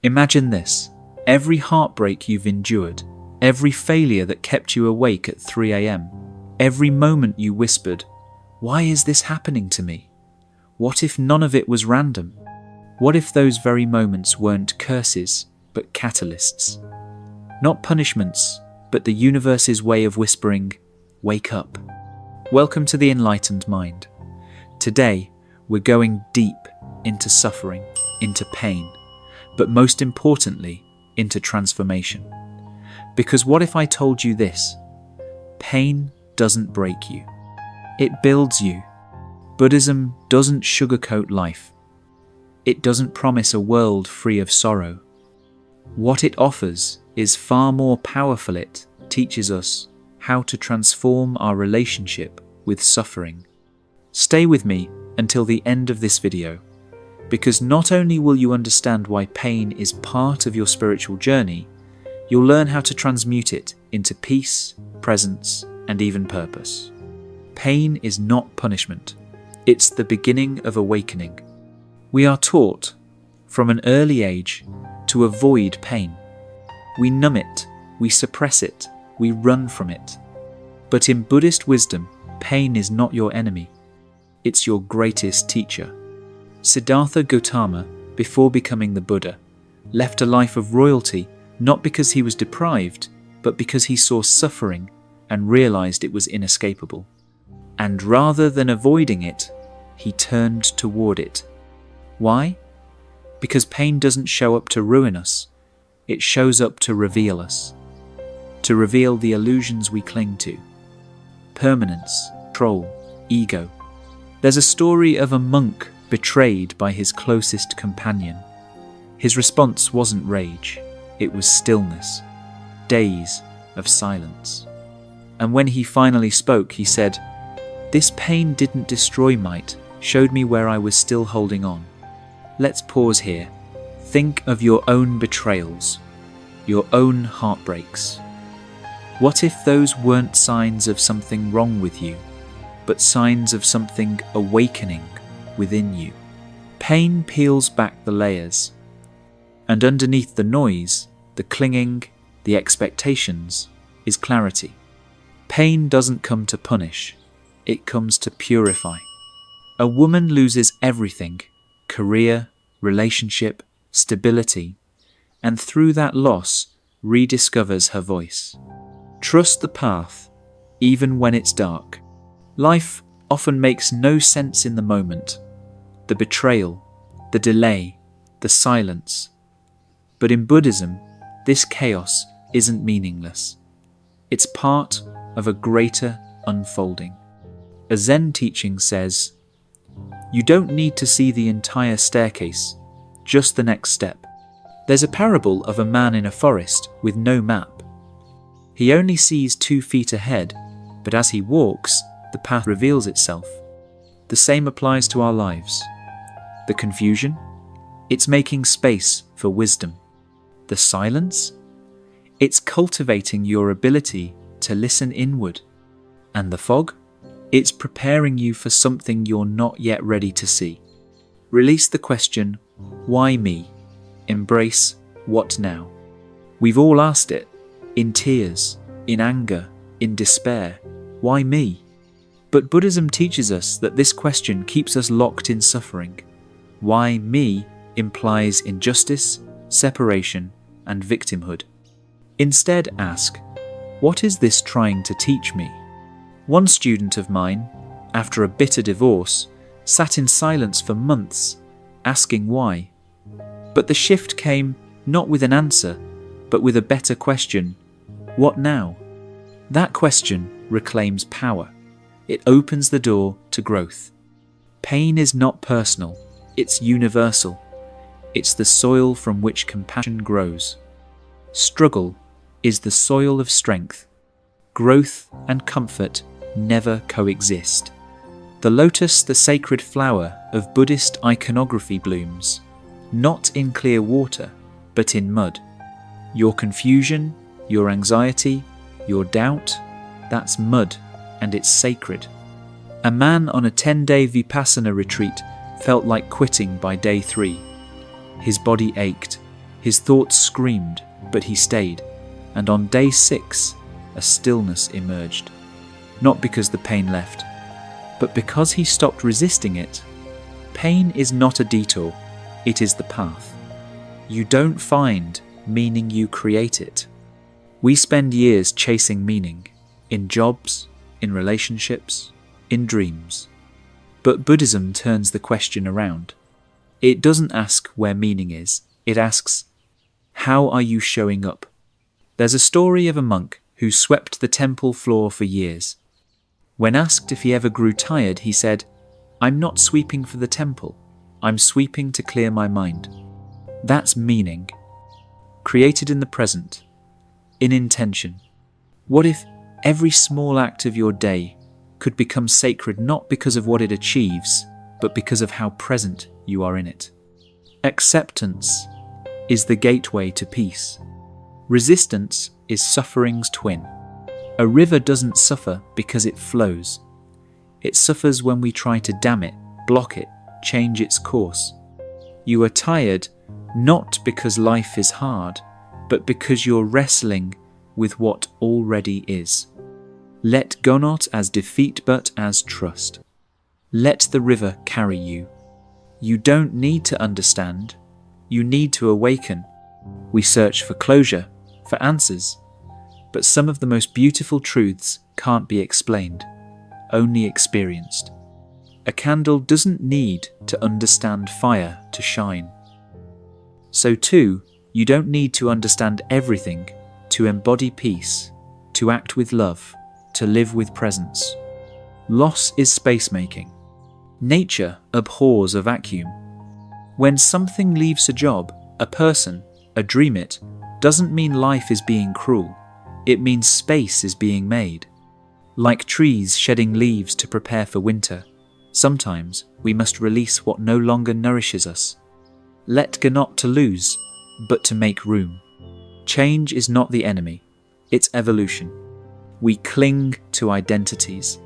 Imagine this: every heartbreak you've endured, every failure that kept you awake at 3 a.m, every moment you whispered, "Why is this happening to me?" What if none of it was random? What if those very moments weren't curses, but catalysts? Not punishments, but the universe's way of whispering, "Wake up." Welcome to the Enlightened Mind. Today, we're going deep into suffering, into pain, but most importantly, into transformation. Because what if I told you this? Pain doesn't break you. It builds you. Buddhism doesn't sugarcoat life. It doesn't promise a world free of sorrow. What it offers is far more powerful. It teaches us how to transform our relationship with suffering. Stay with me until the end of this video, because not only will you understand why pain is part of your spiritual journey, you'll learn how to transmute it into peace, presence, and even purpose. Pain is not punishment. It's the beginning of awakening. We are taught, from an early age, to avoid pain. We numb it, we suppress it, we run from it. But in Buddhist wisdom, pain is not your enemy. It's your greatest teacher. Siddhartha Gautama, before becoming the Buddha, left a life of royalty not because he was deprived, but because he saw suffering and realized it was inescapable. And rather than avoiding it, he turned toward it. Why? Because pain doesn't show up to ruin us. It shows up to reveal us. To reveal the illusions we cling to. Permanence, control, ego. There's a story of a monk betrayed by his closest companion. His response wasn't rage. It was stillness. Days of silence. And when he finally spoke, he said, "This pain didn't destroy might, showed me where I was still holding on." Let's pause here. Think of your own betrayals, your own heartbreaks. What if those weren't signs of something wrong with you, but signs of something awakening within you? Pain peels back the layers, and underneath the noise, the clinging, the expectations, is clarity. Pain doesn't come to punish, it comes to purify. A woman loses everything: career, relationship, stability, and through that loss rediscovers her voice. Trust the path, even when it's dark. Life often makes no sense in the moment. The betrayal, the delay, the silence. But in Buddhism, this chaos isn't meaningless. It's part of a greater unfolding. A Zen teaching says, "You don't need to see the entire staircase, just the next step." There's a parable of a man in a forest with no map. He only sees 2 feet ahead, but as he walks, the path reveals itself. The same applies to our lives. The confusion? It's making space for wisdom. The silence? It's cultivating your ability to listen inward. And the fog? It's preparing you for something you're not yet ready to see. Release the question, why me? Embrace what now? We've all asked it, in tears, in anger, in despair. Why me? But Buddhism teaches us that this question keeps us locked in suffering. Why me implies injustice, separation, and victimhood. Instead ask, what is this trying to teach me? One student of mine, after a bitter divorce, sat in silence for months, asking why. But the shift came not with an answer, but with a better question. What now? That question reclaims power. It opens the door to growth. Pain is not personal, it's universal. It's the soil from which compassion grows. Struggle is the soil of strength. Growth and comfort never coexist. The lotus, the sacred flower of Buddhist iconography, blooms, not in clear water, but in mud. Your confusion, your anxiety, your doubt, that's mud, and it's sacred. A man on a 10-day Vipassana retreat felt like quitting by day 3. His body ached, His thoughts screamed, but he stayed, and on day 6, a stillness emerged. Not because the pain left, but because he stopped resisting it. Pain is not a detour, it is the path. You don't find meaning, you create it. We spend years chasing meaning, in jobs, in relationships, in dreams. But Buddhism turns the question around. It doesn't ask where meaning is, it asks, how are you showing up? There's a story of a monk who swept the temple floor for years. When asked if he ever grew tired, he said, "I'm not sweeping for the temple, I'm sweeping to clear my mind." That's meaning, created in the present, in intention. What if every small act of your day could become sacred not because of what it achieves, but because of how present you are in it? Acceptance is the gateway to peace. Resistance is suffering's twin. A river doesn't suffer because it flows. It suffers when we try to dam it, block it, change its course. You are tired not because life is hard, but because you're wrestling with what already is. Let go not as defeat but as trust. Let the river carry you. You don't need to understand, you need to awaken. We search for closure, for answers, but some of the most beautiful truths can't be explained, only experienced. A candle doesn't need to understand fire to shine. So too, you don't need to understand everything to embody peace, to act with love, to live with presence. Loss is space-making. Nature abhors a vacuum. When something leaves a job, a person, a dream, it doesn't mean life is being cruel. It means space is being made. Like trees shedding leaves to prepare for winter, sometimes we must release what no longer nourishes us. Let go not to lose, but to make room. Change is not the enemy, it's evolution. We cling to identities,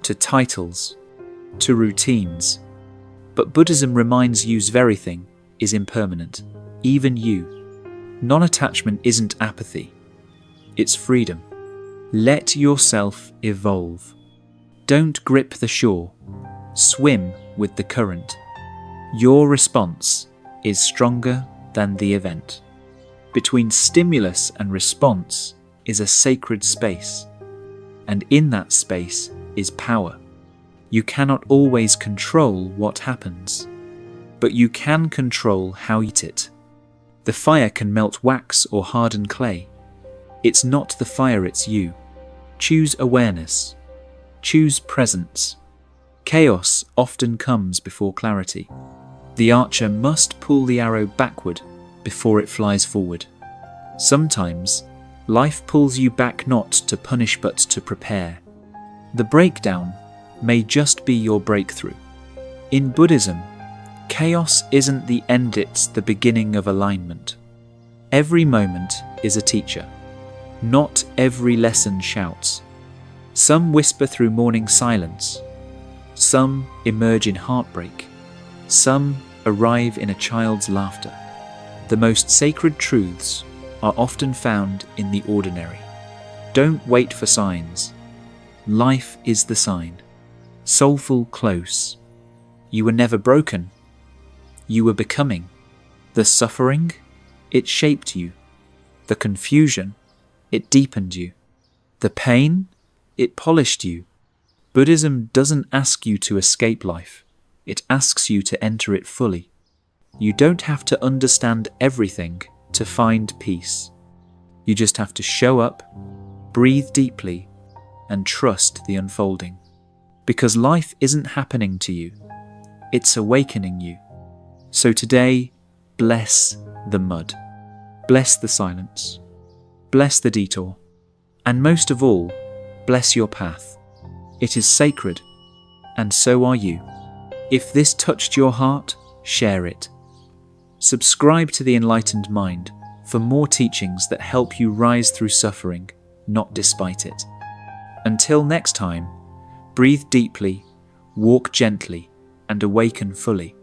to titles, to routines. But Buddhism reminds you's very thing is impermanent, even you. Non-attachment isn't apathy, it's freedom. Let yourself evolve. Don't grip the shore, swim with the current. Your response is stronger than the event. Between stimulus and response is a sacred space, and in that space is power. You cannot always control what happens, but you can control how you eat it. The fire can melt wax or harden clay. It's not the fire, it's you. Choose awareness. Choose presence. Chaos often comes before clarity. The archer must pull the arrow backward before it flies forward. Sometimes, life pulls you back not to punish but to prepare. The breakdown may just be your breakthrough. In Buddhism, chaos isn't the end, it's the beginning of alignment. Every moment is a teacher. Not every lesson shouts. Some whisper through morning silence. Some emerge in heartbreak. Some arrive in a child's laughter. The most sacred truths are often found in the ordinary. Don't wait for signs. Life is the sign. Soulful close. You were never broken. You were becoming. The suffering, it shaped you. The confusion, it deepened you. The pain, it polished you. Buddhism doesn't ask you to escape life. It asks you to enter it fully. You don't have to understand everything to find peace. You just have to show up, breathe deeply, and trust the unfolding. Because life isn't happening to you, it's awakening you. So today, bless the mud. Bless the silence. Bless the detour. And most of all, bless your path. It is sacred, and so are you. If this touched your heart, share it. Subscribe to the Enlightened Mind for more teachings that help you rise through suffering, not despite it. Until next time, breathe deeply, walk gently, and awaken fully.